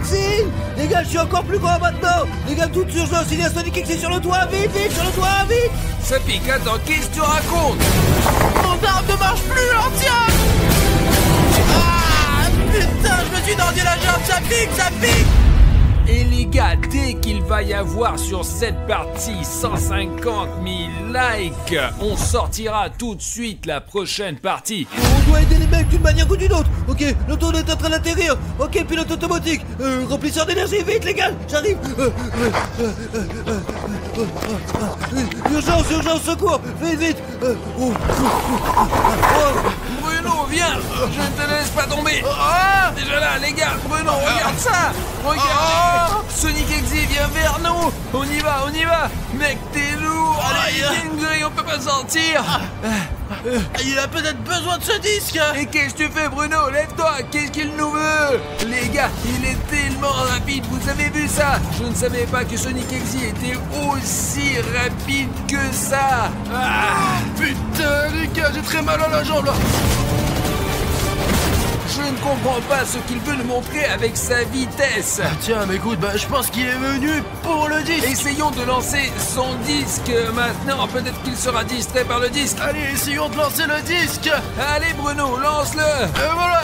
Exil. Les gars, je suis encore plus grand maintenant. Les gars, toute urgence, il y a Sonic Exil sur le toit. Vite, vite, sur le toit, vite. Saphic, attends, qu'est-ce que tu racontes? Mon arme ne marche plus, l'ancien. Ah, putain, je me suis tordu la jambe, ça pique. Et les gars, dès qu'il va y avoir sur cette partie 150 000 likes, on sortira tout de suite la prochaine partie. On doit aider les mecs d'une manière ou d'une autre. Ok, l'auto est en train d'atterrir. Ok, pilote automatique. Remplisseur d'énergie, vite les gars, j'arrive. Urgence, secours. Vite. Bruno, viens, je ne te laisse pas tomber. Déjà là, les gars, Bruno, regarde ça. Regarde. Sonic Exil vient vers nous. On y va. Mec, t'es lourd. Allez, dinguerie, on peut pas sortir. Il a peut-être besoin de ce disque. Et qu'est-ce que tu fais, Bruno? Lève-toi, qu'est-ce qu'il nous veut? Les gars, il est tellement rapide, vous avez vu ça? Je ne savais pas que Sonic Exil était aussi rapide que ça. Putain, les gars, j'ai très mal à la jambe là. Je ne comprends pas ce qu'il veut nous montrer avec sa vitesse. Tiens, mais écoute, je pense qu'il est venu pour le disque. Essayons de lancer son disque maintenant. Peut-être qu'il sera distrait par le disque. Allez, essayons de lancer le disque. Allez, Bruno, lance-le. Et voilà.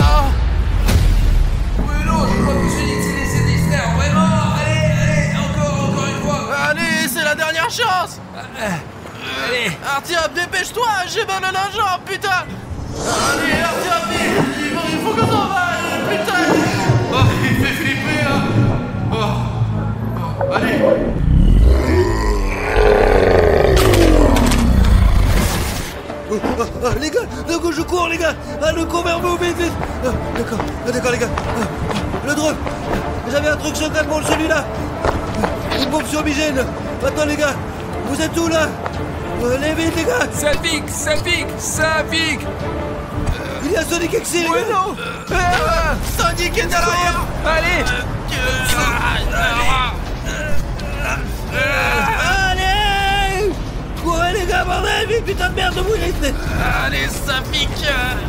Bruno, je crois que Sonic s'est laissé distraire. Vraiment. Allez, encore une fois. Allez, c'est la dernière chance. Allez. Artyom, dépêche-toi, j'ai mal à la jambe, putain. Allez, Artyom, vite. Il faut que ça va, putain. Il fait flipper, là. Allez. Les gars, d'un coup je cours les gars. Le cours vers vous, vite. D'accord les gars. Le drone. J'avais un truc secret pour celui-là. Une bombe sur Migène. Attends les gars, vous êtes où là? Allez vite les gars. Saphic. Il y a Sonic Exil les gars. Bruno. Sonic est derrière. Allez. Allez. Courez les gars, bordel, vite, putain de merde, vous vite. Allez, Saphic.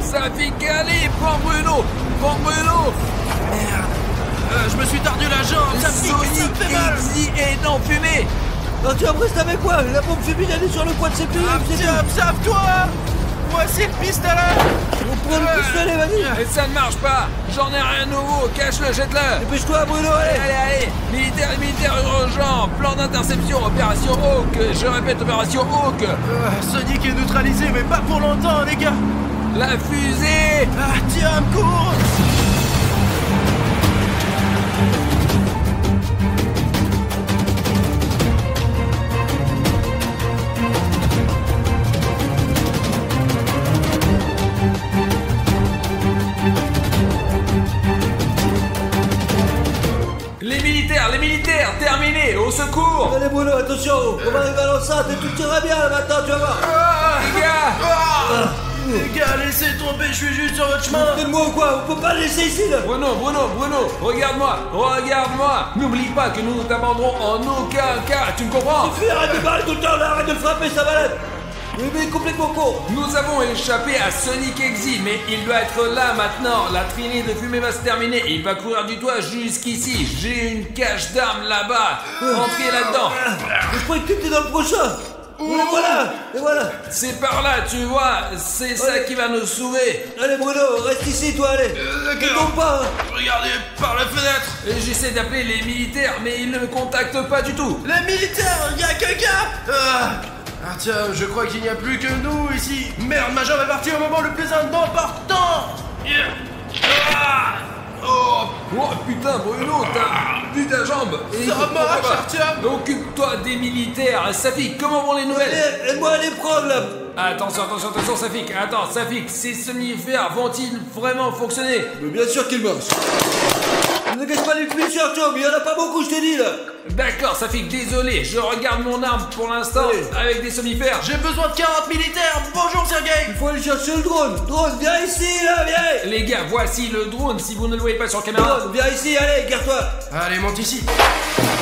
Saphic, allez, prends Bruno. Merde. Je me suis tordu la jambe, Saphic, ça me fait mal. Exil est en fumée. Tu restes avec quoi? La bombe fumée, elle est sur le coin de ses pieds. Artyom, sauve-toi. Voici le pistolet. On prend le pistolet, vas-y. Et ça ne marche pas. J'en ai rien de nouveau. Cache-le, jette-le. Dépêche-toi, Bruno, allez. Allez. Militaire urgent. Plan d'interception. Opération Hawk. Je répète, opération Hawk. Sonic est neutralisé, mais pas pour longtemps, les gars. La fusée. Artyom, cours. Les militaires, terminé, au secours. Allez Bruno, attention, on va arriver à l'enceinte et tout ira bien là maintenant, tu vas voir. Les gars. Les gars, laissez tomber, je suis juste sur votre chemin. Faites-moi ou quoi? On peut pas le laisser ici là. Bruno, regarde-moi. N'oublie pas que nous ne t'abandonnerons en aucun cas, tu me comprends? Fuis, arrête de parler tout le temps là, arrête de le frapper, ça malade. Mais il est complètement con. Nous avons échappé à Sonic Exil, mais il doit être là maintenant. La traînée de fumée va se terminer et il va courir du toit jusqu'ici. J'ai une cache d'armes là-bas. Entrez là-dedans. Je croyais que tu étais dans le prochain. Et voilà. C'est par là, tu vois. C'est ça qui va nous sauver. Allez Bruno, reste ici toi, allez. Ne tombe pas. Regardez par la fenêtre. Et j'essaie d'appeler les militaires, mais ils ne me contactent pas du tout. Les militaires, il y a quelqu'un. Artyom, je crois qu'il n'y a plus que nous ici. Merde, ma jambe est partie au moment le plus important. Oh putain, Bruno, t'as vu ta jambe. Et Ça marche, Artyom. occupe-toi des militaires. Saphic, comment vont les nouvelles? Aide-moi à les prendre là. Attention, Saphic. Attends, Saphic, ces somnifères vont-ils vraiment fonctionner? Mais bien sûr qu'ils marchent. Ne gâche pas les munitions, Artyom, il y en a pas beaucoup, je t'ai dit là. D'accord, Saphic, désolé, je regarde mon arme pour l'instant avec des somnifères. J'ai besoin de 40 militaires. Bonjour, Sergei. Il faut aller chercher le drone. Drone, viens ici là, viens. Les gars, voici le drone si vous ne le voyez pas sur caméra. Drone, viens ici, allez, garde-toi. Allez, monte ici.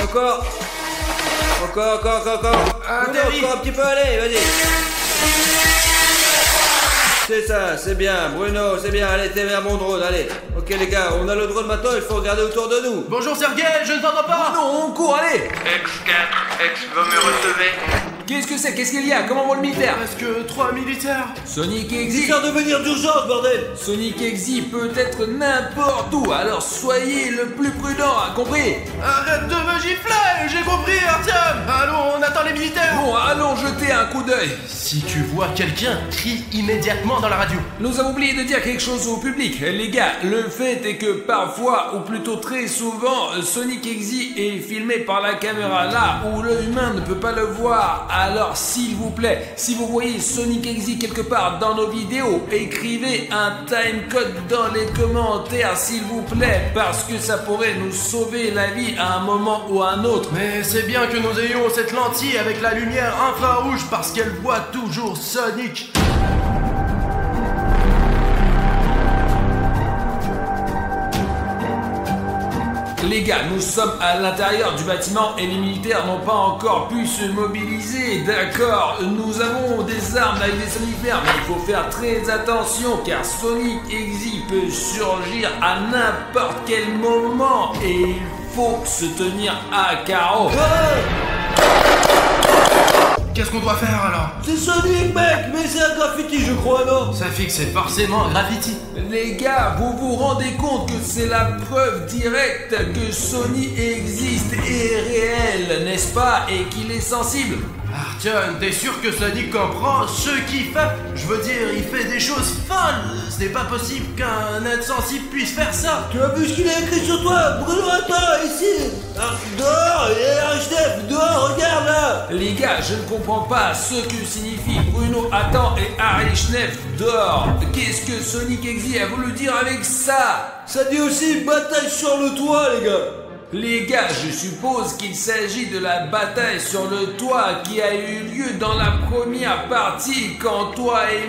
Encore. Bruno, Atterris. encore un petit peu, allez, vas-y. C'est ça, c'est bien. Bruno, c'est bien. Allez, t'es vers mon drone, allez. Ok les gars, on a le drone maintenant, il faut regarder autour de nous. Bonjour Sergei, je ne t'entends pas. Non, on court, allez. X4, X, vous me recevez? Qu'est-ce que c'est? Qu'est-ce qu'il y a? Comment va le militaire? Presque 3 militaires. Sonic Exi. Faire de venir d'urgence, bordel. Sonic Exi peut être n'importe où, alors soyez le plus prudent, hein, compris? Arrête de me gifler, j'ai compris Artyom. Allons, on attend les militaires. Bon, allons jeter un coup d'œil. Si tu vois quelqu'un, crie immédiatement dans la radio. Nous avons oublié de dire quelque chose au public. Les gars, le fait est que parfois, ou plutôt très souvent, Sonic Exi est filmé par la caméra là où l'œil humain ne peut pas le voir. Alors s'il vous plaît, si vous voyez Sonic Exi quelque part dans nos vidéos, écrivez un timecode dans les commentaires s'il vous plaît, parce que ça pourrait nous sauver la vie à un moment ou à un autre. Mais c'est bien que nous ayons cette lentille avec la lumière infrarouge parce qu'elle voit toujours Sonic. Les gars, nous sommes à l'intérieur du bâtiment et les militaires n'ont pas encore pu se mobiliser, d'accord? Nous avons des armes avec des somnifères, mais il faut faire très attention car Sonic Exi peut surgir à n'importe quel moment et il faut se tenir à carreau. Qu'est-ce qu'on doit faire alors? C'est Sonic, mec, mais c'est un graffiti, je crois, non? Ça fait que c'est forcément un graffiti. Les gars, vous vous rendez compte que c'est la preuve directe que Sonic existe et est réel, n'est-ce pas? Et qu'il est sensible. Artyom, t'es sûr que Sonic comprend ce qu'il fait? Je veux dire, il fait des choses folles. Ce n'est pas possible qu'un être sensible puisse faire ça. Tu as vu ce qu'il a écrit sur toi? Bruno, attends, ici. Dehors, et Architecte, dehors, regarde là. Les gars, je ne comprends pas ce que signifie Bruno attend et Harry Schneff dehors. Qu'est-ce que Sonic Exi a voulu dire avec ça? Ça dit aussi bataille sur le toit, les gars. Les gars, je suppose qu'il s'agit de la bataille sur le toit qui a eu lieu dans la première partie quand toi et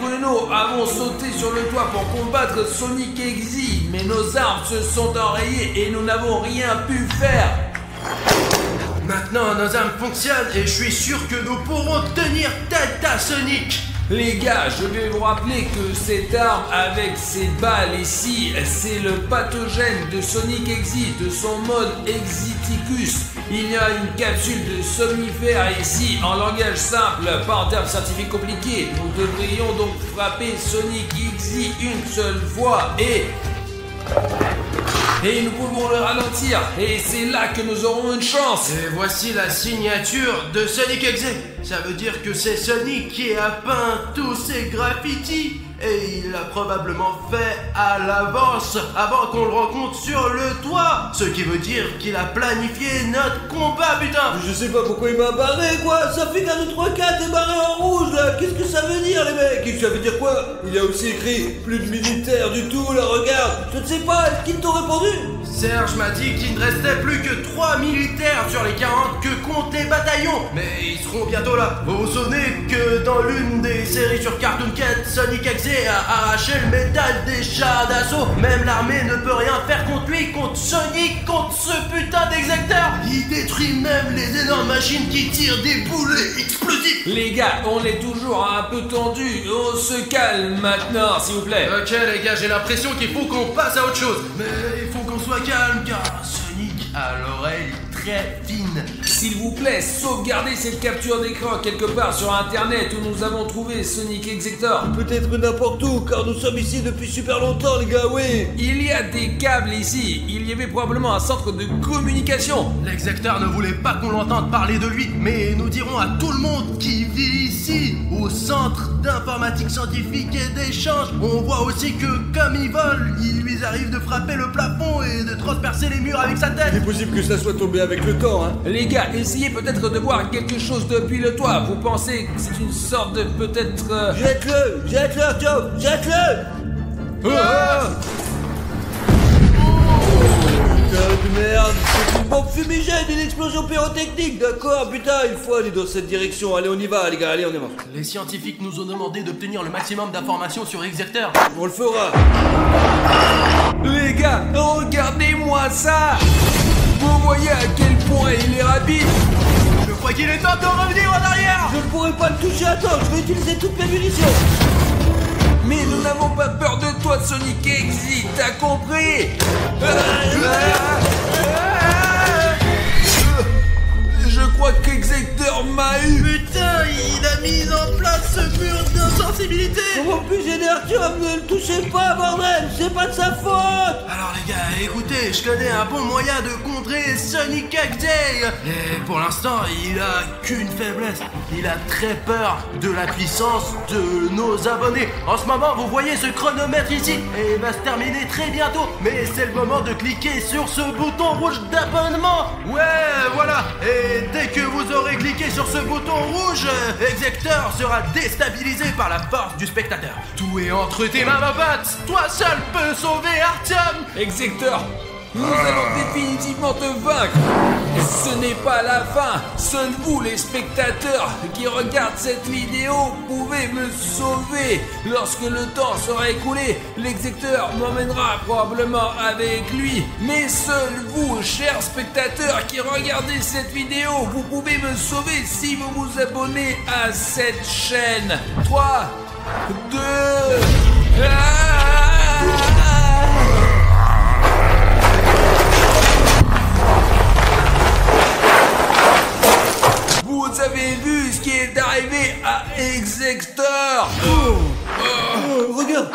Bruno avons sauté sur le toit pour combattre Sonic Exi. Mais nos armes se sont enrayées et nous n'avons rien pu faire. Maintenant, nos armes fonctionnent et je suis sûr que nous pourrons tenir tête à Sonic. Les gars, je vais vous rappeler que cette arme avec ces balles ici, c'est le pathogène de Sonic Exi, de son mode Exiticus. Il y a une capsule de somnifère ici, en langage simple, pas en termes scientifiques compliqués. Nous devrions donc frapper Sonic Exi une seule fois et nous pouvons le ralentir. Et c'est là que nous aurons une chance. Et voici la signature de Sonic Exi. Ça veut dire que c'est Sonic qui a peint tous ces graffitis. Et il l'a probablement fait à l'avance, avant qu'on le rencontre sur le toit. Ce qui veut dire qu'il a planifié notre combat, putain. Je sais pas pourquoi il m'a barré, quoi. Ça fait qu'un 2, 3, 4 est barré en rouge, là. Qu'est-ce que ça veut dire, les mecs? Ça veut dire quoi? Il a aussi écrit plus de militaires du tout, là, regarde. Je ne sais pas, est-ce qu'ils t'ont répondu? Serge m'a dit qu'il ne restait plus que 3 militaires sur les 40 que comptent les bataillons. Mais ils seront bientôt là. Vous vous souvenez que dans l'une des séries sur Cartoon Cat, Sonic Exi a arraché le métal des chars d'assaut. Même l'armée ne peut rien faire contre lui, contre Sonic, contre ce putain d'exacteur. Il détruit même les énormes machines qui tirent des boulets explosifs. Les gars, on est toujours un peu tendu. On se calme maintenant, s'il vous plaît. Ok les gars, j'ai l'impression qu'il faut qu'on passe à autre chose. Mais il faut qu'on soit calme car Sonic a l'oreille très fine. S'il vous plaît, sauvegardez cette capture d'écran quelque part sur internet où nous avons trouvé Sonic Exector. Peut-être n'importe où, car nous sommes ici depuis super longtemps, les gars, oui. Il y a des câbles ici. Il y avait probablement un centre de communication. L'exacteur ne voulait pas qu'on l'entende parler de lui, mais nous dirons à tout le monde qui vit ici, au centre d'informatique scientifique et d'échange. On voit aussi que comme il vole, il lui arrive de frapper le plafond et de transpercer les murs avec sa tête. C'est possible que ça soit tombé avec le temps, hein. Les gars, essayez peut-être de voir quelque chose depuis le toit. Vous pensez que c'est une sorte de peut-être... Jette-le, Artyom, jette-le. Ah Putain de merde, c'est une bombe fumigène, une explosion pyrotechnique, d'accord, putain, il faut aller dans cette direction, allez on y va les gars, allez on y va. Les scientifiques nous ont demandé d'obtenir le maximum d'informations sur Exector. On le fera. Les gars, regardez-moi ça. Vous voyez à quel point il est rapide. Je crois qu'il est temps de revenir en arrière. Je ne pourrai pas le toucher, attends, je vais utiliser toutes mes munitions. Mais nous n'avons pas peur de toi, Sonic Exit, t'as compris? Je crois qu'Execteur m'a eu. Putain, il a mis en place ce mur d'insensibilité. Comment puis-je aider Artyom? Ne le touchez pas, bordel! C'est pas de sa faute! Alors les gars, écoutez, je connais un bon moyen de contrer Sonic Exit. Et pour l'instant, il a qu'une faiblesse. Il a très peur de la puissance de nos abonnés. En ce moment, vous voyez ce chronomètre ici, et il va se terminer très bientôt. Mais c'est le moment de cliquer sur ce bouton rouge d'abonnement. Ouais, voilà. Et dès que vous aurez cliqué sur ce bouton rouge, Execteur sera déstabilisé par la force du spectateur. Tout est entre tes mains, ma pote. Toi seul peux sauver Artyom. Execteur, nous allons définitivement te vaincre. Ce n'est pas la fin. Seuls vous, les spectateurs qui regardent cette vidéo, pouvez me sauver. Lorsque le temps sera écoulé, l'execteur m'emmènera probablement avec lui. Mais seuls vous, chers spectateurs qui regardez cette vidéo, vous pouvez me sauver si vous vous abonnez à cette chaîne. 3, 2... Vous avez vu ce qui est arrivé à Execteur? Regarde!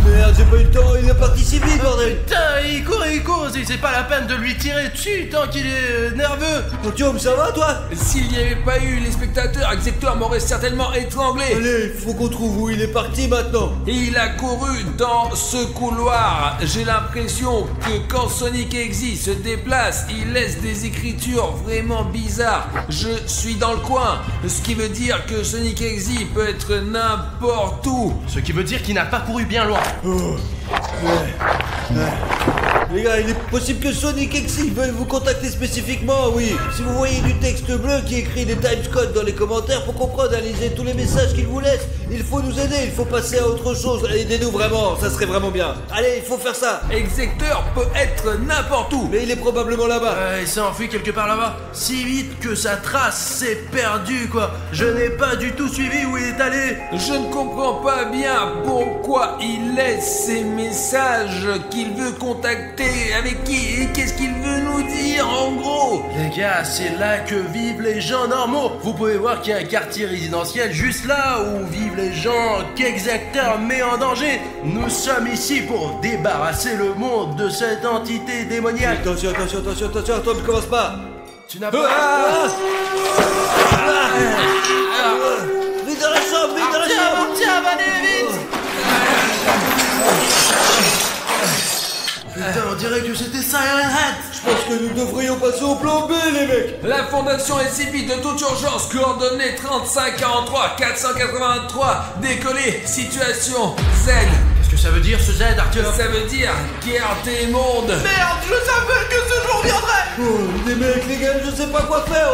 Merde, j'ai pas eu le temps, il est parti si vite, bordel! Putain, il court, c'est pas la peine de lui tirer dessus tant qu'il est nerveux. Artyom, ça va, toi? S'il n'y avait pas eu les spectateurs, Execteur m'aurait certainement étranglé. Allez, faut qu'on trouve où il est parti maintenant! Et il a couru dans ce couloir. J'ai l'impression que quand Sonic Exit se déplace, il laisse des écritures vraiment bizarres. Je suis dans le coin, ce qui veut dire que Sonic Exit peut être n'importe où. Ce qui veut dire qu'il n'a pas couru bien loin. Les gars, il est possible que Sonic Exit veuille vous contacter spécifiquement, oui. Si vous voyez du texte bleu qui écrit des timescodes dans les commentaires pour comprendre et analyser tous les messages qu'il vous laisse, il faut nous aider, il faut passer à autre chose. Aidez-nous vraiment, ça serait vraiment bien. Allez, il faut faire ça. Execteur peut être n'importe où. Mais il est probablement là-bas. Il s'est enfui quelque part là-bas. Si vite que sa trace s'est perdue, quoi. Je n'ai pas du tout suivi où il est allé. Je ne comprends pas bien pourquoi il laisse ces messages qu'il veut contacter. Avec qui? Et qu'est-ce qu'il veut nous dire en gros? Les gars, c'est là que vivent les gens normaux. Vous pouvez voir qu'il y a un quartier résidentiel juste là où vivent les gens qu'Execteur met en danger. Nous sommes ici pour débarrasser le monde de cette entité démoniaque. Attention, Artyom, ne commence pas. Tu n'as pas... Vite dans la chambre, vite dans la chambre. Tiens, allez, vite. Putain, on dirait que c'était Siren Head. Je pense que nous devrions passer au plan B, les mecs. La Fondation SCP de toute urgence, coordonnées 3543 483, décollé, situation Z. Qu'est-ce que ça veut dire ce Z, Artyom? Ça veut dire QRT monde. Merde, je savais que ce jour viendrait. Oh, les mecs, les gars, je sais pas quoi faire.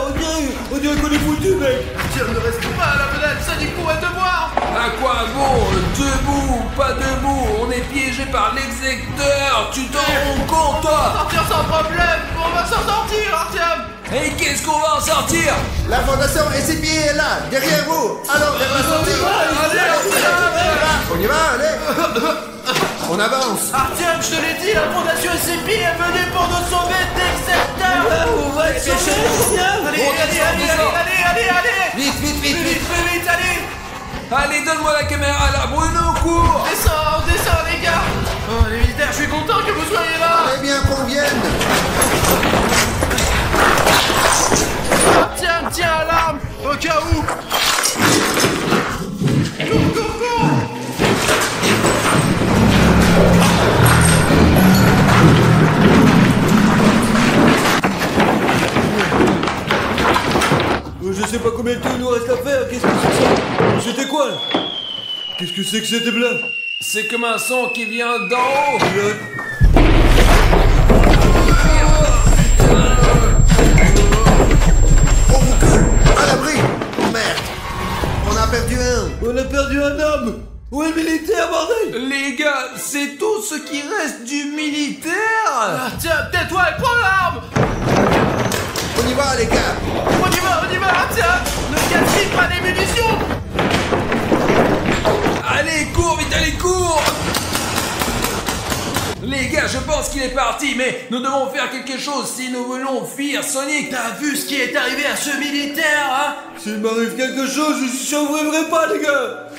On dirait qu'on est foutus, mec. Artyom, ne reste pas à la fenêtre, Sonic pourrait te voir. À quoi bon? Debout, pas debout, on est piégé par l'execteur, tu t'en rends compte toi? Sortir sans problème, on va s'en sortir, Artyom. Et qu'est-ce qu'on va en sortir? La fondation SCP est là, derrière vous. Alors, vers la sortie. On y va, allez. On avance. Artyom, je te l'ai dit, la fondation SCP est venue pour nous sauver d'Execteur. On va être sauver, Allez. Vite, Vite, allez. Allez, donne-moi la caméra là, Bruno, cours. Descends, les gars. Oh, les militaires, je suis content que vous soyez là. Très bien qu'on vienne. Tiens, alarme, au cas où. Cours. Je sais pas combien de temps il nous reste à faire. Qu'est-ce que c'est ça? C'était quoi là? Qu'est-ce que c'est que cette bleu? C'est comme un son qui vient d'en haut. On recule. À l'abri. Oh merde. On a perdu un. On a perdu un homme. Où est le militaire, bordel? Les gars, c'est tout ce qui reste du militaire. Artyom, tais-toi et prends l'arme. On y va, les gars. On y va, Artyom. Ne gaspille pas les munitions. Allez, cours, vite, allez, cours! Les gars, je pense qu'il est parti, mais nous devons faire quelque chose si nous voulons fuir Sonic. T'as vu ce qui est arrivé à ce militaire, hein? S'il m'arrive quelque chose, je ne survivrai pas, les gars.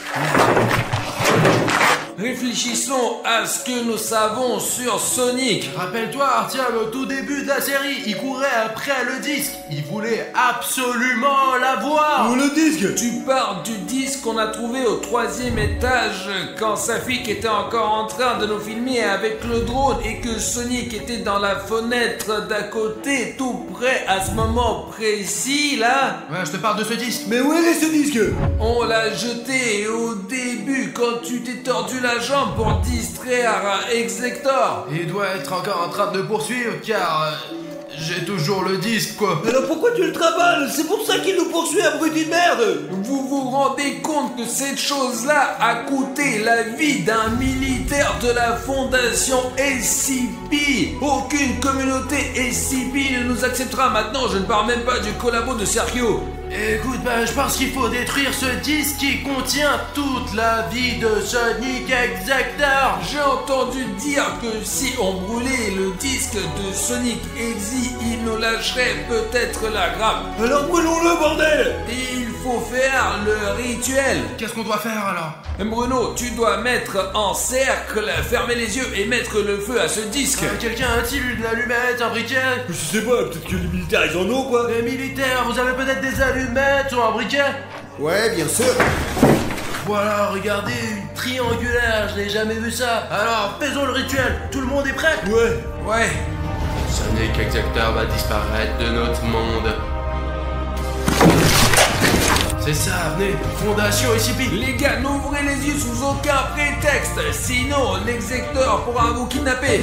Réfléchissons à ce que nous savons sur Sonic. Rappelle-toi, Artyom, au tout début de la série, il courait après le disque. Il voulait absolument l'avoir. Où le disque? Tu parles du disque qu'on a trouvé au 3e étage quand Safik était encore en train de nous filmer avec le drone et que Sonic était dans la fenêtre d'à côté, tout près à ce moment précis là. Ouais, je te parle de ce disque. Mais où est ce disque? On l'a jeté au début quand tu t'es tordu la jambe pour distraire Exector. Il doit être encore en train de poursuivre car j'ai toujours le disque, quoi. Alors pourquoi tu le travailles? C'est pour ça qu'il nous poursuit, abruti de merde. Vous vous rendez compte que cette chose-là a coûté la vie d'un militaire de la fondation SCP? Aucune communauté SCP ne nous acceptera maintenant, je ne parle même pas du collabo de Sergio. Écoute, je pense qu'il faut détruire ce disque qui contient toute la vie de Sonic Exector. J'ai entendu dire que si on brûlait le disque de Sonic Exe, il nous lâcherait peut-être la grappe. Alors brûlons-le, bordel. Il faut faire le rituel. Qu'est-ce qu'on doit faire alors? Bruno, tu dois mettre en cercle, fermer les yeux et mettre le feu à ce disque. Quelqu'un a-t-il une allumette, un briquet? Je sais pas, peut-être que les militaires ils en ont, quoi. Les militaires, vous avez peut-être des allumettes ou un briquet? Ouais, bien sûr. Voilà, regardez, une triangulaire, je n'ai jamais vu ça. Alors, faisons le rituel, tout le monde est prêt? Ouais. Sonic Exector va disparaître de notre monde. C'est ça, venez, Fondation SCP. Les gars, n'ouvrez les yeux sous aucun prétexte, sinon l'execteur pourra vous kidnapper.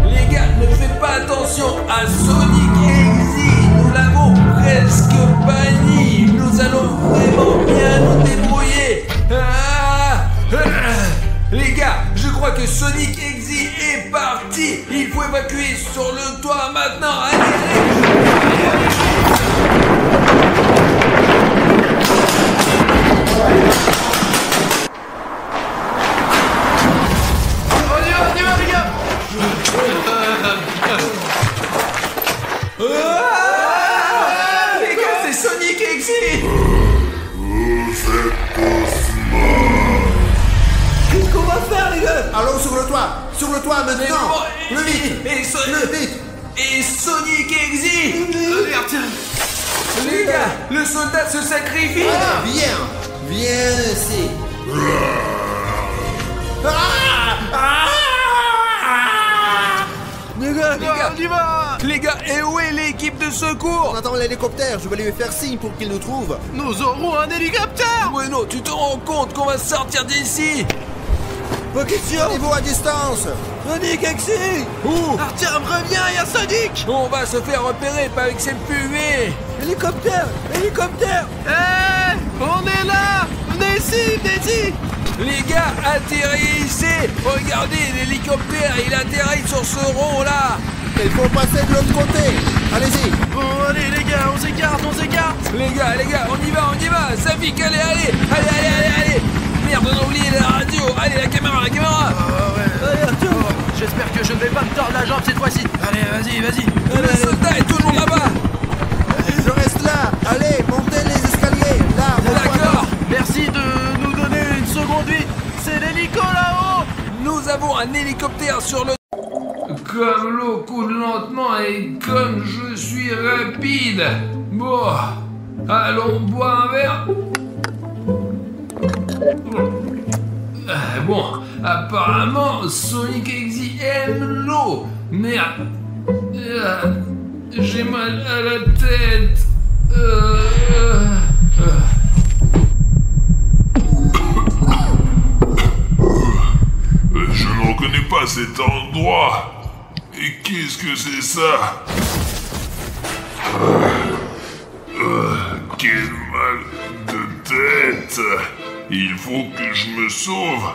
Les gars, ne faites pas attention à Sonic Exe, nous l'avons presque banni, nous allons vraiment bien nous débrouiller. Les gars, je crois que Sonic Exe est parti. Il faut évacuer sur le toit maintenant. On y va, les gars. Les gars, c'est Sonic Exe. Qu'est-ce qu'on va faire, les gars? Allons sur le toit maintenant. Le vite. Le vite. Et Sonic Exe. Allez, Artyom. Les gars, le soldat se sacrifie. Allez, viens ici. Les gars, On y va. Les gars, et où est l'équipe de secours? On attend l'hélicoptère, je vais lui faire signe pour qu'il nous trouve. Nous aurons un hélicoptère. Bruno, tu te rends compte qu'on va sortir d'ici? pas question. Niveau à distance. Sonic Exe. Où? Artyom, reviens, il y a Sonic. On va se faire repérer, pas avec cette fumée. Hélicoptère. Hé, on est là. Venez ici. Les gars, atterrissez. Regardez, l'hélicoptère, il atterrit sur ce rond là. Il faut passer de l'autre côté. Allez-y. Bon, allez, les gars, on s'écarte. Les gars, on y va. Safik, allez. Merde, on a oublié la radio. Allez, la caméra. Allez, Artyom. J'espère que je ne vais pas me tordre la jambe cette fois-ci. Allez, vas-y. Le soldat est toujours là-bas. Je reste là. Allez, montez les escaliers. Là, D'accord. Merci de nous donner une seconde vie. C'est l'hélico là-haut. Nous avons un hélicoptère sur le... Comme l'eau coule lentement et comme je suis rapide. Bon, allons boire un verre. Bon, apparemment, Sonic Exe aime l'eau. Merde. J'ai mal à la tête. Je ne reconnais pas cet endroit. Et qu'est-ce que c'est ça? Quel mal de tête. Il faut que je me sauve.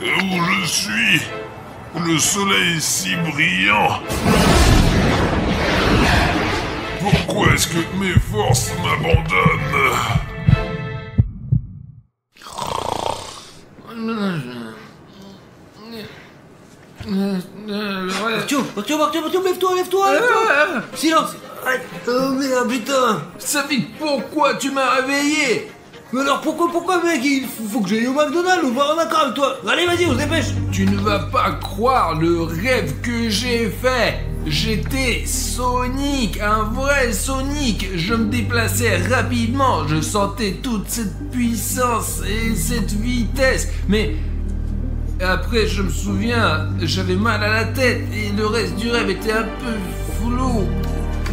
Où je suis? Le soleil est si brillant. presque que mes forces m'abandonnent. Artyom, lève-toi. Silence. Oh merde, putain. Safik, pourquoi tu m'as réveillé? Mais alors pourquoi mec, il faut que j'aille au McDonald's ou voir un accord avec toi. Allez, vas-y, on se dépêche. Tu ne vas pas croire le rêve que j'ai fait. J'étais Sonic, un vrai Sonic. Je me déplaçais rapidement, je sentais toute cette puissance et cette vitesse. Mais après, je me souviens, j'avais mal à la tête et le reste du rêve était un peu flou.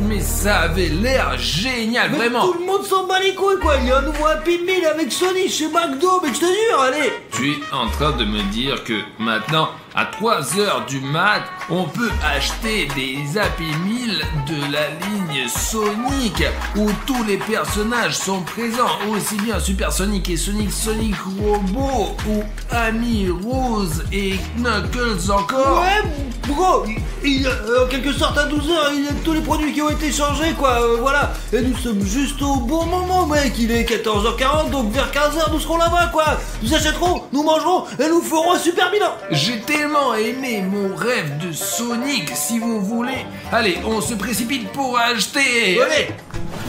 Mais ça avait l'air génial, Mais vraiment. tout le monde s'en bat les couilles, quoi. Il y a un nouveau Happy Meal avec Sonic chez McDo, mais je te jure, allez. Tu es en train de me dire que maintenant, à 3h du mat, on peut acheter des Happy Meal de la ligne Sonic où tous les personnages sont présents, aussi bien Super Sonic et Sonic Robot ou Amy Rose et Knuckles encore. Ouais, bro, en quelque sorte à 12h, il y a tous les produits qui ont été changés, quoi, voilà. Et nous sommes juste au bon moment, mec, il est 14h40, donc vers 15h, nous serons là-bas, quoi. Nous achèterons, nous mangerons et nous ferons un super bilan. J'ai tellement aimé mon rêve de Sonic, si vous voulez. Allez, on se précipite pour acheter. Allez.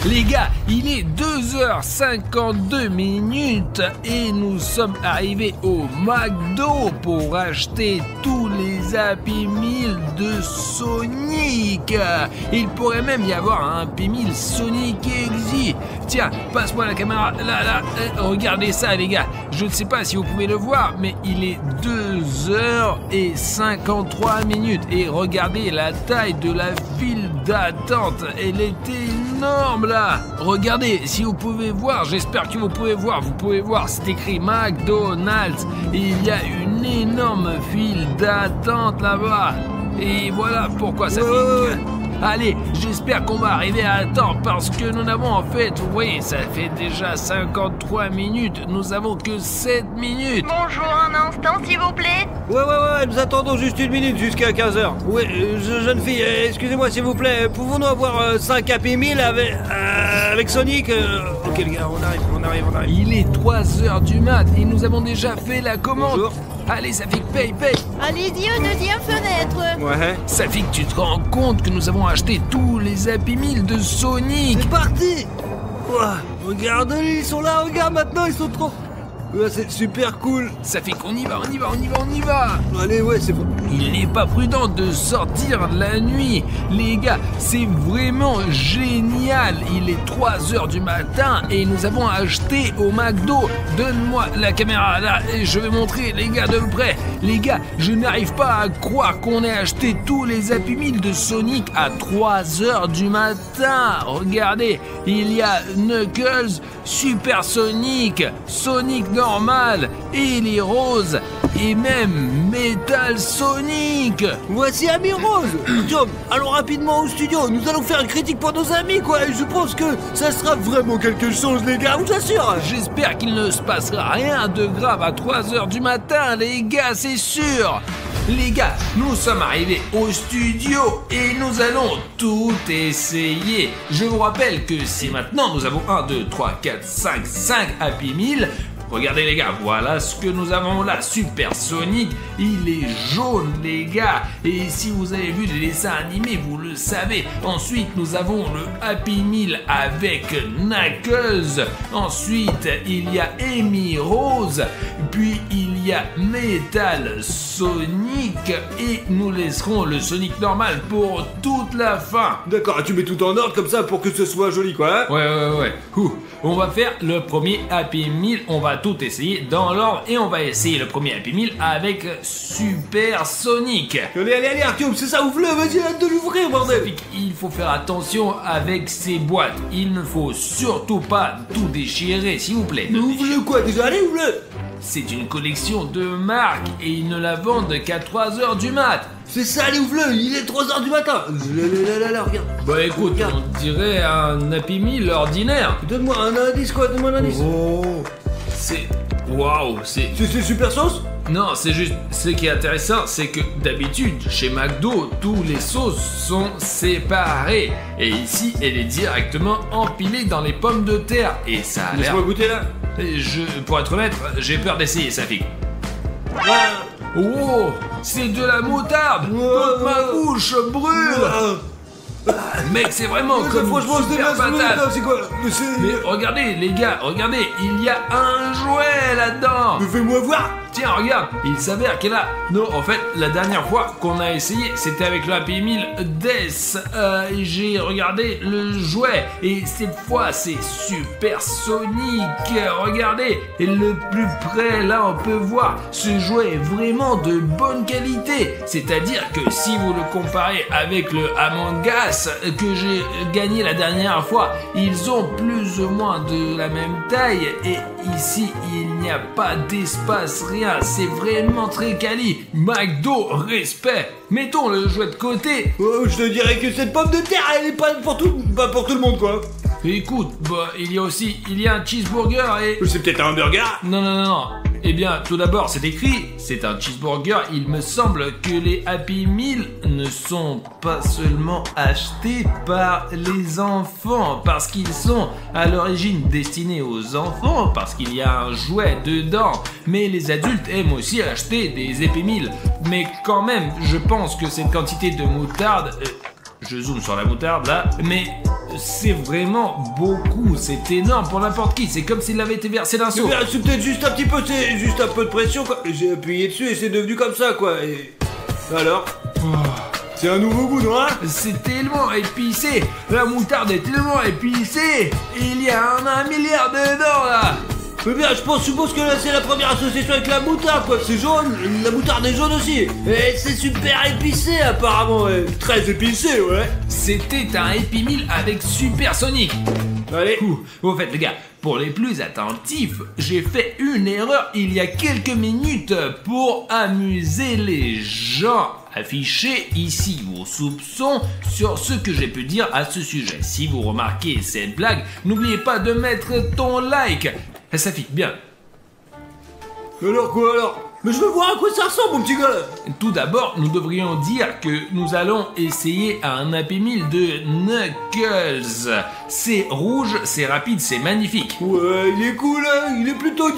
Les gars, il est 2h52 minutes et nous sommes arrivés au McDo pour acheter tous les Happy Meal de Sonic. Il pourrait même y avoir un Happy Meal Sonic Exi. Tiens, passe-moi la caméra. Là, regardez ça les gars. Je ne sais pas si vous pouvez le voir, mais il est 2h53 minutes. Et regardez la taille de la file d'attente. Elle est énorme là. Regardez, si vous pouvez voir, j'espère que vous pouvez voir, c'est écrit McDonald's. Et il y a une énorme file d'attente là-bas. Et voilà pourquoi ça fait... Allez, j'espère qu'on va arriver à temps parce que nous n'avons en fait, vous voyez, ça fait déjà 53 minutes, nous avons que 7 minutes. Bonjour, un instant s'il vous plaît. Ouais, nous attendons juste une minute jusqu'à 15h. Ouais, jeune fille, excusez-moi s'il vous plaît, pouvons-nous avoir 5 Happy Meal avec Sonic Ok les gars, on arrive. Il est 3h du mat et nous avons déjà fait la commande. Bonjour. Allez, Safik, paye. Allez-y aux deuxième fenêtre. Ouais. Safik, tu te rends compte que nous avons acheté tous les Happy Meal de Sonic? C'est parti. Ouah, regarde, ils sont là, regarde maintenant, ils sont trop... Ouais, c'est super cool. Safik, on y va. Allez, ouais, c'est bon. Il n'est pas prudent de sortir la nuit. Les gars, c'est vraiment génial. Il est 3h du matin et nous avons acheté au McDo. Donne-moi la caméra là et je vais montrer les gars de près. Les gars, je n'arrive pas à croire qu'on ait acheté tous les Happy Meal de Sonic à 3h du matin. Regardez, il y a Knuckles, Super Sonic, Sonic normal, Ellie Rose et même Metal Sonic. Voici Amy Rose. Tom, allons rapidement au studio. Nous allons faire une critique pour nos amis, quoi. Et je pense que ça sera vraiment quelque chose, les gars, je vous assure. J'espère qu'il ne se passera rien de grave à 3h du matin, les gars, c'est sûr. Les gars, nous sommes arrivés au studio et nous allons tout essayer. Je vous rappelle que si maintenant nous avons 5 Happy Meal. Regardez les gars, voilà ce que nous avons là, Super Sonic, il est jaune les gars, et si vous avez vu les dessins animés, vous le savez. Ensuite, nous avons le Happy Meal avec Knuckles, ensuite il y a Amy Rose, puis il y a Metal Sonic, et nous laisserons le Sonic normal pour toute la fin. D'accord, tu mets tout en ordre comme ça pour que ce soit joli, quoi. Hein. Ouais. On va faire le premier Happy Meal, on va tout essayer dans l'ordre et on va essayer le premier Happy Meal avec Super Sonic. Allez, Artyom, c'est ça, ouvre-le, vas-y, hâte de l'ouvrir, bordel. Il faut faire attention avec ces boîtes, il ne faut surtout pas tout déchirer, s'il vous plaît. Mais ouvre-le quoi, déjà, allez, ouvre-le. C'est une collection de marques et ils ne la vendent qu'à 3h du mat. C'est ça, allez, ouvre-le, il est 3h du matin. Là, regarde. Bah écoute, regarde. On dirait un Happy Meal ordinaire. Donne-moi un indice, quoi, donne-moi un indice. Oh, c'est... Waouh, c'est... C'est super sauce? Non, c'est juste, ce qui est intéressant, c'est que d'habitude, chez McDo, tous les sauces sont séparées. Et ici, elle est directement empilée dans les pommes de terre. Et ça a l'air... Laisse-moi goûter là. Pour être honnête, j'ai peur d'essayer, Safik. Oh, c'est de la moutarde. Toute ma bouche brûle. Mec, c'est vraiment comme franchement, une super patate. c'est quoi? Mais regardez, les gars, regardez, il y a un jouet là-dedans. Mais fais-moi voir. Tiens, regarde, il s'avère qu'elle a... Non, en fait, la dernière fois qu'on a essayé, c'était avec le Happy Meal Death. J'ai regardé le jouet, et cette fois, c'est super Sonic. Regardez, et le plus près, là, on peut voir, ce jouet est vraiment de bonne qualité. C'est-à-dire que si vous le comparez avec le Among Us que j'ai gagné la dernière fois, ils ont plus ou moins de la même taille, et ici, il n'y a pas d'espace, rien. C'est vraiment très quali. McDo, respect. Mettons le jouet de côté. Oh, je te dirais que cette pomme de terre, elle est pas pour tout le monde, quoi. Écoute, il y a un cheeseburger et... C'est peut-être un burger. Non. Eh bien, tout d'abord, c'est écrit, c'est un cheeseburger. Il me semble que les Happy Meal ne sont pas seulement achetés par les enfants, parce qu'ils sont à l'origine destinés aux enfants, parce qu'il y a un jouet dedans. Mais les adultes aiment aussi acheter des Happy Meal. Mais quand même, je pense que cette quantité de moutarde... je zoome sur la moutarde là, mais c'est vraiment beaucoup, c'est énorme pour n'importe qui, c'est comme s'il avait été versé d'un seau. C'est peut-être juste un petit peu, c'est juste un peu de pression, quoi. J'ai appuyé dessus et c'est devenu comme ça, quoi. Et... alors c'est un nouveau goût, non, hein? C'est tellement épicé, la moutarde est tellement épicée, il y a un milliard dedans là. Mais bien, je suppose que là c'est la première association avec la moutarde, quoi. C'est jaune, la moutarde est jaune aussi. Et c'est super épicé apparemment, ouais. Très épicé, ouais. C'était un Happy Meal avec Super Sonic. Allez. Au fait, les gars, pour les plus attentifs, j'ai fait une erreur il y a quelques minutes pour amuser les gens. Affichez ici vos soupçons sur ce que j'ai pu dire à ce sujet. Si vous remarquez cette blague, n'oubliez pas de mettre ton like. Ça fait bien. Alors quoi alors? Mais je veux voir à quoi ça ressemble, mon petit gars. Tout d'abord, nous devrions dire que nous allons essayer un Happy Meal de Knuckles. C'est rouge, c'est rapide, c'est magnifique. Ouais, il est cool, hein. Il est plutôt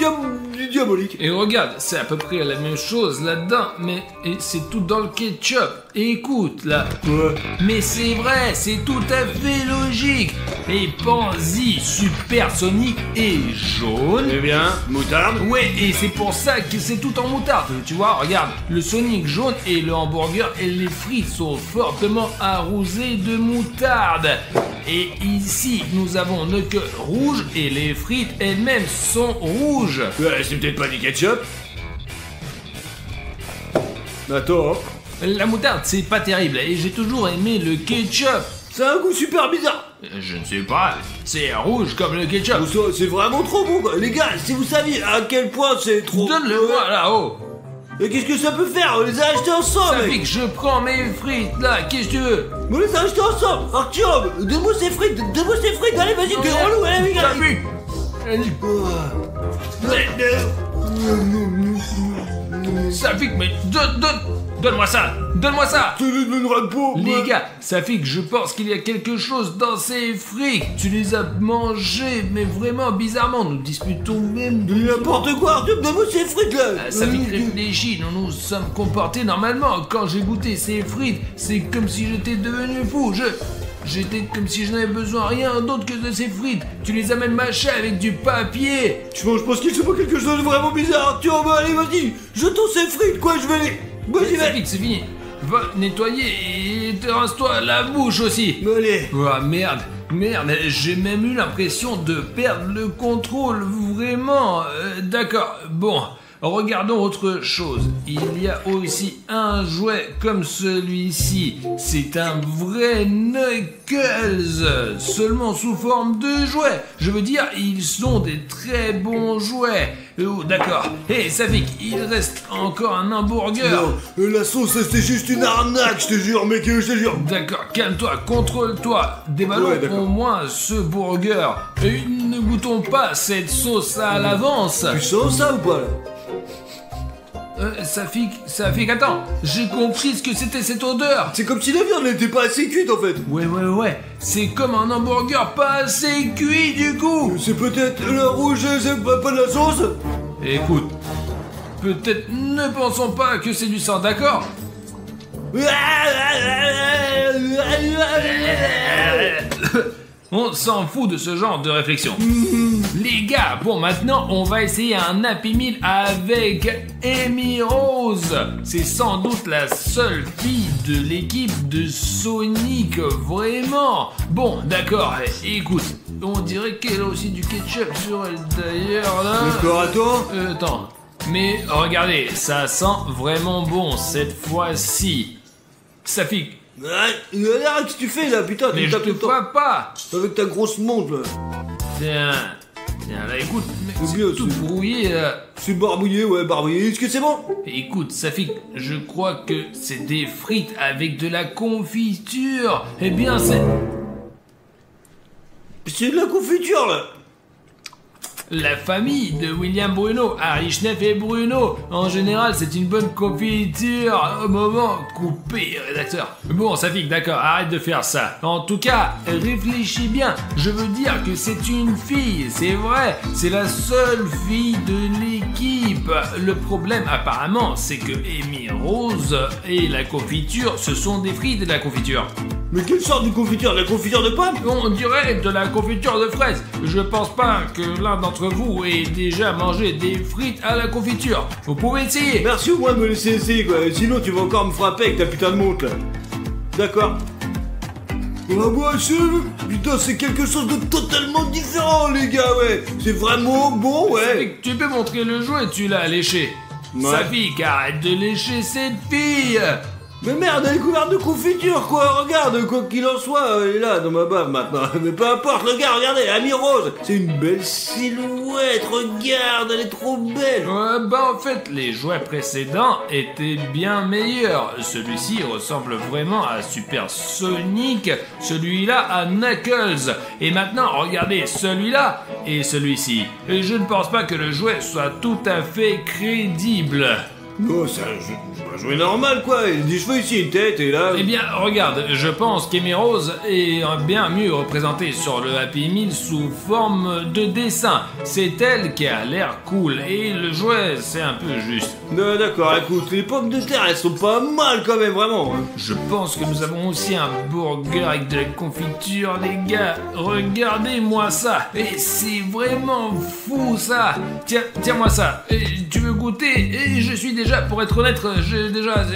diabolique. Et regarde, c'est à peu près la même chose là-dedans, mais c'est tout dans le ketchup. Et écoute, là. Ouais. Mais c'est vrai, c'est tout à fait logique. Et pense-y, Super Sonic est jaune. Eh bien, moutarde. Ouais, et c'est pour ça que c'est tout en moutarde. Tu vois, regarde, le Sonic jaune et le hamburger et les frites sont fortement arrosés de moutarde. Et ici, nous avons Knuckles rouge et les frites elles-mêmes sont rouges. Ouais, c'est peut-être pas du ketchup. Attends. La moutarde, c'est pas terrible et j'ai toujours aimé le ketchup. C'est un goût super bizarre. Je ne sais pas, c'est rouge comme le ketchup. C'est vraiment trop bon, quoi. Les gars, si vous saviez à quel point c'est trop... Donne-le-moi là-haut. Et qu'est-ce que ça peut faire? On les a achetés ensemble. Ça fait que je prends mes frites là, qu'est-ce que tu veux? On les a achetés ensemble. Artyom, donne-moi ces frites, allez, vas-y, t'es relou, allez, T'as vu? Ça fait que, mais donne-moi ça. Tu ne donneras pas. Les gars, ça fait que je pense qu'il y a quelque chose dans ces frites. Tu les as mangées, mais vraiment bizarrement. Nous disputons même de n'importe quoi, Artyom, donne-moi ces frites là. Ça fait que réfléchis, nous nous sommes comportés normalement. Quand j'ai goûté ces frites, c'est comme si j'étais devenu fou. J'étais comme si je n'avais besoin de rien d'autre que de ces frites. Tu les as même mâchées avec du papier. Je pense qu'il se passe quelque chose de vraiment bizarre. Artyom, allez, vas-y, jetons ces frites, quoi, je vais les... Vas-y, vas-y. C'est fini. Va nettoyer et te rince-toi la bouche aussi. Allez. Oh merde, j'ai même eu l'impression de perdre le contrôle, vraiment. D'accord, bon. Regardons autre chose. Il y a aussi un jouet comme celui-ci. C'est un vrai Knuckles, seulement sous forme de jouet. Je veux dire, ils sont des très bons jouets. Oh, d'accord. Hé, Safik, il reste encore un hamburger. Non, la sauce, c'est juste une arnaque, je te jure, mec, je te jure. D'accord, calme-toi, contrôle-toi. Dévalons au moins ce burger. Et ne goûtons pas cette sauce à l'avance. Tu sens ça ou pas, là? Ça fait qu'attends, j'ai compris ce que c'était cette odeur. C'est comme si la viande n'était pas assez cuite en fait. Ouais, c'est comme un hamburger pas assez cuit du coup. C'est peut-être la rouge, c'est pas de la sauce. Écoute, peut-être ne pensons pas que c'est du sang, d'accord? On s'en fout de ce genre de réflexion. Les gars, bon maintenant on va essayer un Happy Meal avec Amy Rose. C'est sans doute la seule fille de l'équipe de Sonic, vraiment. Bon, d'accord, écoute, on dirait qu'elle a aussi du ketchup sur elle d'ailleurs là. D'accord, Attends, mais regardez, ça sent vraiment bon cette fois-ci. Safik. Qu'est-ce que tu fais là, putain? Mais je te vois pas. Avec ta grosse montre là. Tiens, là écoute, C'est bien, c'est tout c'est- brouillé là. C'est barbouillé, ouais, barbouillé. Est-ce que c'est bon? Écoute, Safik, je crois que c'est des frites avec de la confiture. Eh bien, c'est C'est de la confiture là. la famille de William Bruno, Harry Schneff et Bruno. En général, c'est une bonne confiture. Au moment coupé, rédacteur. Bon, Safik, d'accord, arrête de faire ça. En tout cas, réfléchis bien. Je veux dire que c'est une fille, c'est vrai. C'est la seule fille de l'équipe. Le problème, apparemment, c'est que Amy Rose et la confiture, ce sont des frites de la confiture. Mais quelle sorte de confiture? De la confiture de pomme? On dirait de la confiture de fraises. Je pense pas que l'un d'entre vous ait déjà mangé des frites à la confiture. Vous pouvez essayer. Merci au moins de me laisser essayer quoi. Sinon tu vas encore me frapper avec ta putain de montre là. D'accord. Ah moi putain c'est quelque chose de totalement différent les gars ouais. C'est vraiment bon ouais. Tu peux montrer le jouet, tu l'as léché. Ouais. Safik, arrête de lécher cette fille. Mais merde elle est couverte de confiture quoi. Regarde quoi qu'il en soit elle est là dans ma bave maintenant. Mais peu importe le gars regardez Amy Rose. C'est une belle silhouette. Regarde elle est trop belle. En fait, les jouets précédents étaient bien meilleurs. Celui-ci ressemble vraiment à Super Sonic, celui-là à Knuckles. Et maintenant, regardez celui-là et celui-ci. Et je ne pense pas que le jouet soit tout à fait crédible. Non c'est un jouet normal quoi. Il y a des cheveux ici une tête et là. Eh bien, regarde, je pense qu'Amy Rose est bien mieux représentée sur le Happy Meal sous forme de dessin. C'est elle qui a l'air cool et le jouet, c'est un peu juste. Non, d'accord, écoute, les pommes de terre, elles sont pas mal quand même, vraiment. Hein. Je pense que nous avons aussi un burger avec de la confiture, les gars. Regardez-moi ça. Et c'est vraiment fou, ça. Tiens-moi ça. Et tu veux goûter? Et je suis déjà, pour être honnête,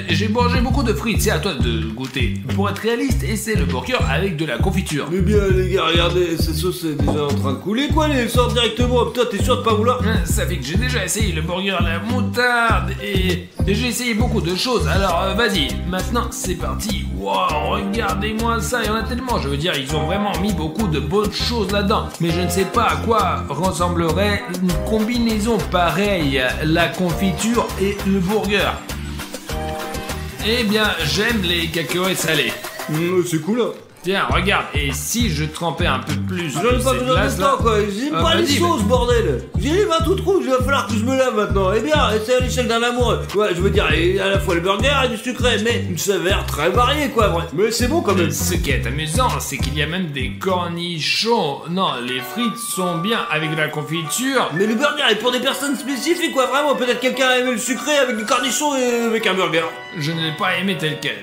j'ai mangé beaucoup de frites. C'est à toi de goûter. Pour être réaliste, essaie le burger avec de la confiture. Mais bien, les gars, regardez, cette sauce est déjà en train de couler, quoi, les sortent directement. Toi, t'es sûr de pas vouloir? Ça fait que j'ai déjà essayé le burger à la moutarde et j'ai essayé beaucoup de choses. Alors, vas-y, maintenant, c'est parti. Wow, regardez-moi ça, il y en a tellement. Je veux dire, ils ont vraiment mis beaucoup de bonnes choses là-dedans. Mais je ne sais pas à quoi ressemblerait une combinaison pareille, la confiture et le burger. Eh bien, j'aime les cacahuètes salées. C'est cool, hein. Tiens, regarde, et si je trempais un peu plus J'en ai de pas cette besoin de glace-là? temps, quoi. J'ai pas les vas-y, sauces, bordel. J'ai les mains toutes rouges, il va falloir que je me lave maintenant. Eh bien, c'est à l'échelle d'un amoureux. Ouais, je veux dire, et à la fois le burger et du sucré, mais une saveur très variée, quoi, vrai. Mais c'est bon quand même. Ce qui est amusant, c'est qu'il y a même des cornichons. Non, les frites sont bien avec de la confiture. Mais le burger est pour des personnes spécifiques, quoi, vraiment. Peut-être quelqu'un a aimé le sucré avec du cornichon et avec un burger. Je ne l'ai pas aimé tel quel.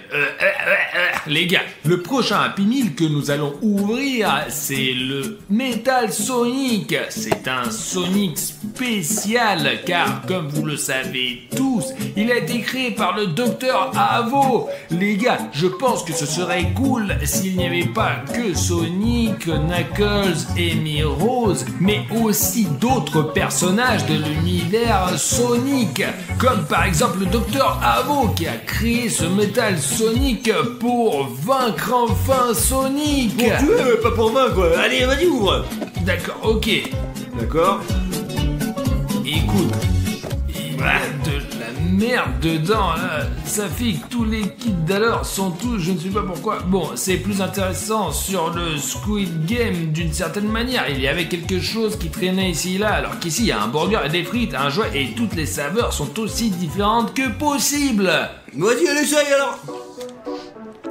Les gars, le prochain Happy Meal que nous allons ouvrir, c'est le Metal Sonic. C'est un Sonic spécial, car comme vous le savez tous, il a été créé par le Dr Avo. Les gars, je pense que ce serait cool s'il n'y avait pas que Sonic, Knuckles et Amy Rose, mais aussi d'autres personnages de l'univers Sonic, comme par exemple le Dr Avo qui a créé ce Metal Sonic pour vaincre enfin Sonic. Bon, tu veux, mais pas pour 20, quoi. Allez, vas-y, ouvre. D'accord, ok. D'accord. Écoute, il y a de la merde dedans, là. Ça fait que tous les kits d'alors sont tous, je ne sais pas pourquoi. Bon, c'est plus intéressant sur le Squid Game d'une certaine manière. Il y avait quelque chose qui traînait ici et là, alors qu'ici il y a un burger et des frites, un jouet, et toutes les saveurs sont aussi différentes que possible. Vas-y, elle essaye alors.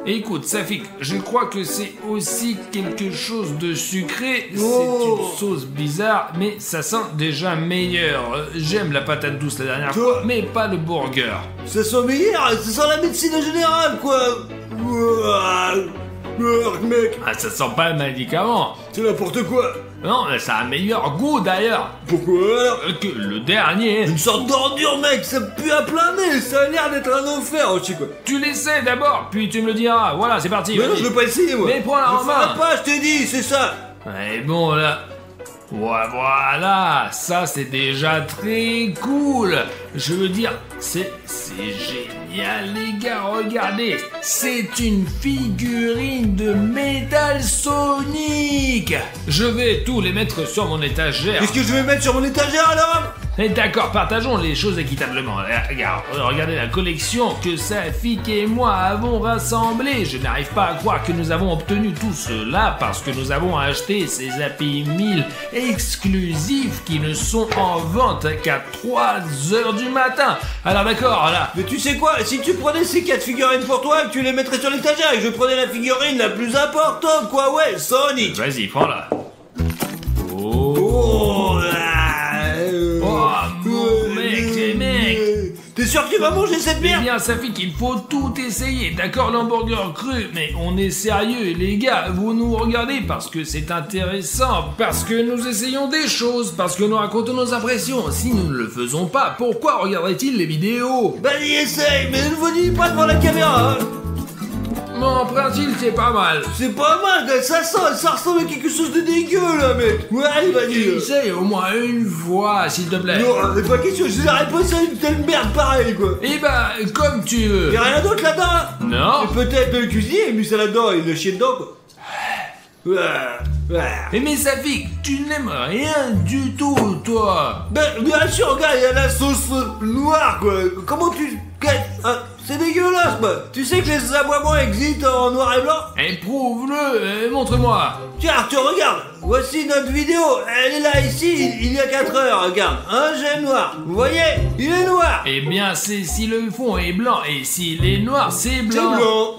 Écoute, Safik, je crois que c'est aussi quelque chose de sucré. Oh. C'est une sauce bizarre, mais ça sent déjà meilleur. J'aime la patate douce la dernière Toi. fois, mais pas le burger. Ça sent meilleur, ça sent la médecine générale, quoi. Mec, Ah, ça sent pas le médicament. c'est n'importe quoi. Non, ça a un meilleur goût d'ailleurs Pourquoi alors? que le dernier. Une sorte d'ordure, mec, ça pue à plein nez, ça a l'air d'être un enfer aussi, quoi. Tu l'essaies d'abord, puis tu me le diras. Voilà, c'est parti. Mais non, vas-y. je veux pas essayer, moi. Mais prends-la en Je main. ferai pas, je t'ai dit, c'est ça. Et bon là. Ouais, voilà, ça c'est déjà très cool. Je veux dire, c'est génial les gars, regardez, c'est une figurine de Metal Sonic. Je vais tous les mettre sur mon étagère. Qu'est-ce que je vais mettre sur mon étagère alors? Et d'accord, partageons les choses équitablement. Regarde, regardez la collection que Safik et moi avons rassemblée. Je n'arrive pas à croire que nous avons obtenu tout cela parce que nous avons acheté ces Happy Meal exclusifs qui ne sont en vente qu'à 3h du matin. Alors d'accord, là. Mais tu sais quoi, si tu prenais ces 4 figurines pour toi, tu les mettrais sur l'étagère et que je prenais la figurine la plus importante, quoi, ouais, Sonic. Vas-y, prends-la. Oh, mec. T'es sûr que tu vas manger cette Eh merde? bien, Safik, il faut tout essayer. D'accord, l'hamburger cru, mais on est sérieux, les gars. Vous nous regardez parce que c'est intéressant, parce que nous essayons des choses, parce que nous racontons nos impressions. Si nous ne le faisons pas, pourquoi regarderait-il les vidéos? Vas-y, essaye, mais ne vous dis pas devant la caméra, hein. Mon principe, c'est pas mal. C'est pas mal, gars, ça ressemble à quelque chose de dégueu, là, mec. Ouais, allez, vas-y. Essaye au moins une fois, s'il te plaît. Non, c'est pas question, je n'arrive pas à une telle merde pareille, quoi. Eh ben, comme tu veux. Y'a rien d'autre là-dedans, hein? Non. Et peut-être le cuisinier, il a mis ça là-dedans, il a chié dedans, quoi. Mais Safik, tu n'aimes rien du tout, toi. Ben, bien sûr, gars, il y a la sauce noire, quoi. Comment tu... Hein, c'est dégueulasse, quoi. Tu sais que les aboiements existent en noir et blanc? Éprouve-le, montre-moi. Tiens, Arthur, regarde. Voici notre vidéo. Elle est là, ici, il y a 4 heures, regarde. Un gemme noir. Vous voyez? Il est noir. Eh bien, c'est si le fond est blanc et s'il est noir, c'est blanc.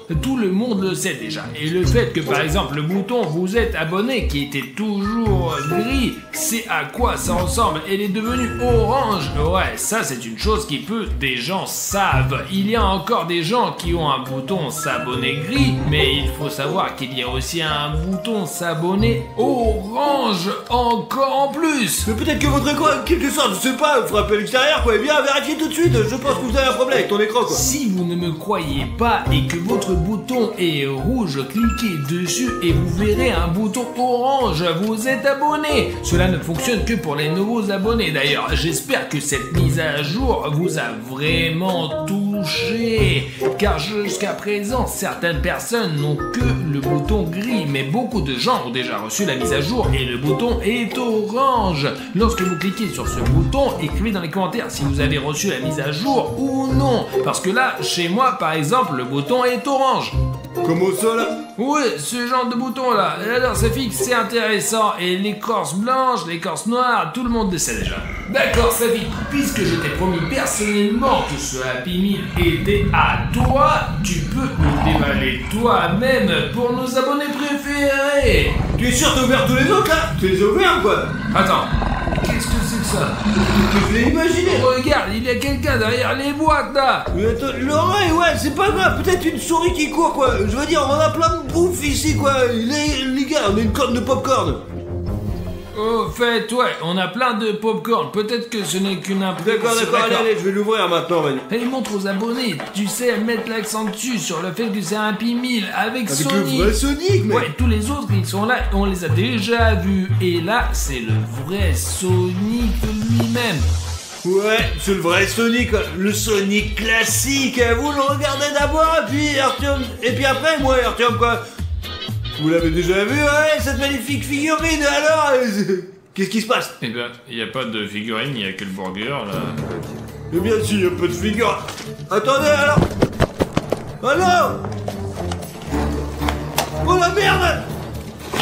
C'est blanc. Tout le monde le sait déjà. Et le fait que, par exemple, le bouton vous êtes abonné qui était toujours gris, c'est à quoi ça ressemble. Elle est devenue orange. Ouais, ça c'est une chose qui peu des gens savent. Il y a encore des gens qui ont un bouton s'abonner gris, mais il faut savoir qu'il y a aussi un bouton s'abonner orange encore en plus. Mais peut-être que votre écran a quelque sorte, je sais pas, frappez à l'extérieur, quoi. Eh bien, vérifiez tout de suite. Je pense que vous avez un problème avec ton écran, quoi. Si vous ne me croyez pas et que votre bouton est rouge, cliquez dessus et vous verrez un bouton orange. Vous êtes abonné. Cela ne fonctionne que pour les nouveaux abonnés d'ailleurs. J'espère que cette mise à jour vous a vraiment touché. Car jusqu'à présent, certaines personnes n'ont que le bouton gris. Mais beaucoup de gens ont déjà reçu la mise à jour et le bouton est orange. Lorsque vous cliquez sur ce bouton, écrivez dans les commentaires si vous avez reçu la mise à jour ou non. Parce que là, chez moi par exemple, le bouton est orange. Comment ça, là? Ouais, ce genre de bouton là. Alors ça fait que c'est intéressant. Et l'écorce blanche, l'écorce noire, tout le monde le sait déjà. D'accord, Safik, puisque je t'ai promis personnellement que ce Happy Meal était à toi, tu peux le déballer toi-même pour nos abonnés préférés. Tu es sûr t'as ouvert tous les autres, là? Tu les as ouverts, quoi. Attends, qu'est-ce que c'est que ça? Je l'ai imaginé. Regarde, il y a quelqu'un derrière les boîtes là. Mais attends, l'oreille, ouais, c'est pas grave, peut-être une souris qui court, quoi. Je veux dire, on a plein de bouffe ici, quoi. Les gars, on a une corne de popcorn. Au fait, ouais, on a plein de popcorn. Peut-être que ce n'est qu'une impression. D'accord, allez, je vais l'ouvrir maintenant, vas-y. Elle montre aux abonnés, tu sais, mettre l'accent dessus sur le fait que c'est un Happy Meal avec Avec Sonic. le vrai Sonic, mec. Ouais, tous les autres qui sont là, on les a déjà vus. Et là, c'est le vrai Sonic lui-même. Ouais, c'est le vrai Sonic, le Sonic classique. Vous le regardez d'abord, et puis après, moi, Artyom, quoi. Vous l'avez déjà vu, ouais, cette magnifique figurine, alors qu'est-ce qui se passe? Eh ben, il n'y a pas de figurine, il n'y a que le burger là. Eh bien si, un peu de figure. Attendez alors. Alors. Oh la merde.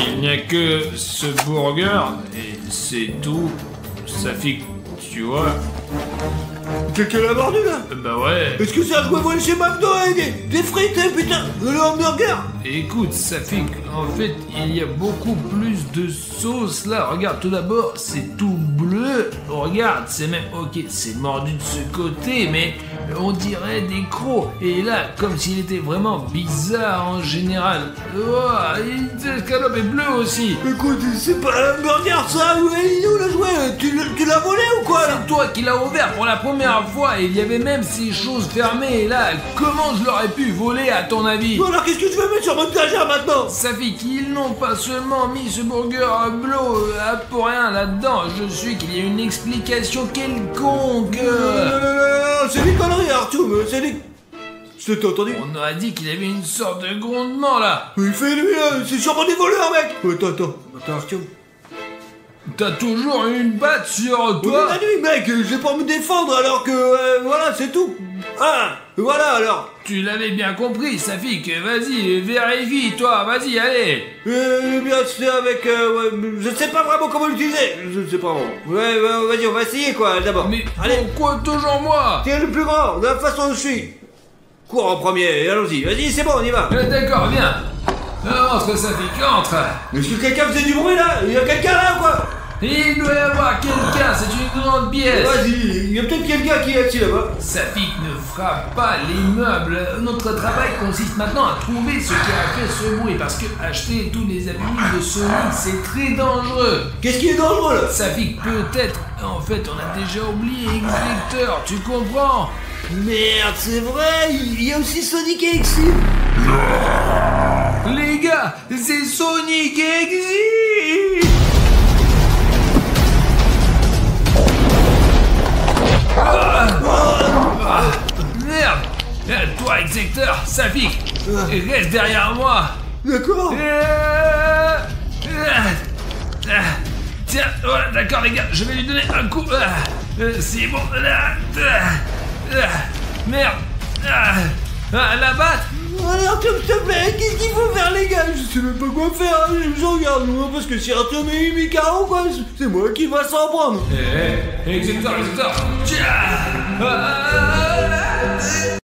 Il n'y a que ce burger et c'est tout. Ça fait, tu vois. Quelqu'un l'a mordu là. Bah ouais. Est-ce que ça doit voler chez McDo avec des frites, hein, putain. Le hamburger. Écoute, ça fait qu'en fait, il y a beaucoup plus de sauce là. Regarde, tout d'abord, c'est tout bleu. Regarde, c'est même, ok, c'est mordu de ce côté, mais on dirait des crocs. Et là, comme s'il était vraiment bizarre en général. Oh, l'escalope est bleue aussi. Écoute, c'est pas un hamburger ça. Où est où l'a joué? Tu l'as volé ou quoi là? C'est toi qui l'as ouvert pour la première fois et il y avait même ces choses fermées. Et là, comment je l'aurais pu voler à ton avis? Bon alors qu'est-ce que tu veux mettre sur mon étagère maintenant? Ça fait qu'ils n'ont pas seulement mis ce burger bleu pour rien là-dedans. Je suis qu'il y a une explication quelconque. Non, c'est des conneries Arthur, c'est des... T'as entendu? On aurait dit qu'il y avait une sorte de grondement là. Il fait lui là, c'est sûrement des voleurs mec. Attends Arthur. T'as toujours une batte sur toi? La nuit mec, je vais pas me défendre alors que... voilà, c'est tout. Ah, voilà alors. Tu l'avais bien compris, Safik, vas-y, vérifie toi, vas-y, allez. Bien c'est avec... ouais, je sais pas vraiment comment l'utiliser. Je sais pas vraiment. Ouais, vas-y, on va essayer quoi d'abord. Mais allez. pourquoi toujours moi? T'es le plus grand, de la façon dont je suis. Cours en premier, allons-y. Vas-y, c'est bon, on y va. D'accord, viens. Entre, Safik, entre. Est-ce que quelqu'un faisait du bruit là? Il y a quelqu'un là ou quoi? Il doit y avoir quelqu'un, c'est une grande pièce. Vas-y, il y a peut-être quelqu'un qui est assis là-bas. Safik ne frappe pas les meubles. Notre travail consiste maintenant à trouver ce qui a fait ce bruit, parce que acheter tous les habits de Sonic, c'est très dangereux. Qu'est-ce qui est dangereux là? Safik, peut-être, en fait, on a déjà oublié Exector, tu comprends? Merde, c'est vrai, il y a aussi Sonic et Exil. Les gars, c'est Sonic et Exil. Merde! Toi, Exector, Safik, reste derrière moi! D'accord! Tiens, voilà, d'accord les gars, je vais lui donner un coup. C'est bon. Merde! La batte! Allez Arthur, s'il te plaît, qu'est-ce qu'il faut faire les gars? Je sais même pas quoi faire, hein. Je regarde moi, parce que si Arthur met une mi-carreau quoi, c'est moi qui va s'en prendre! Exector! Tiens!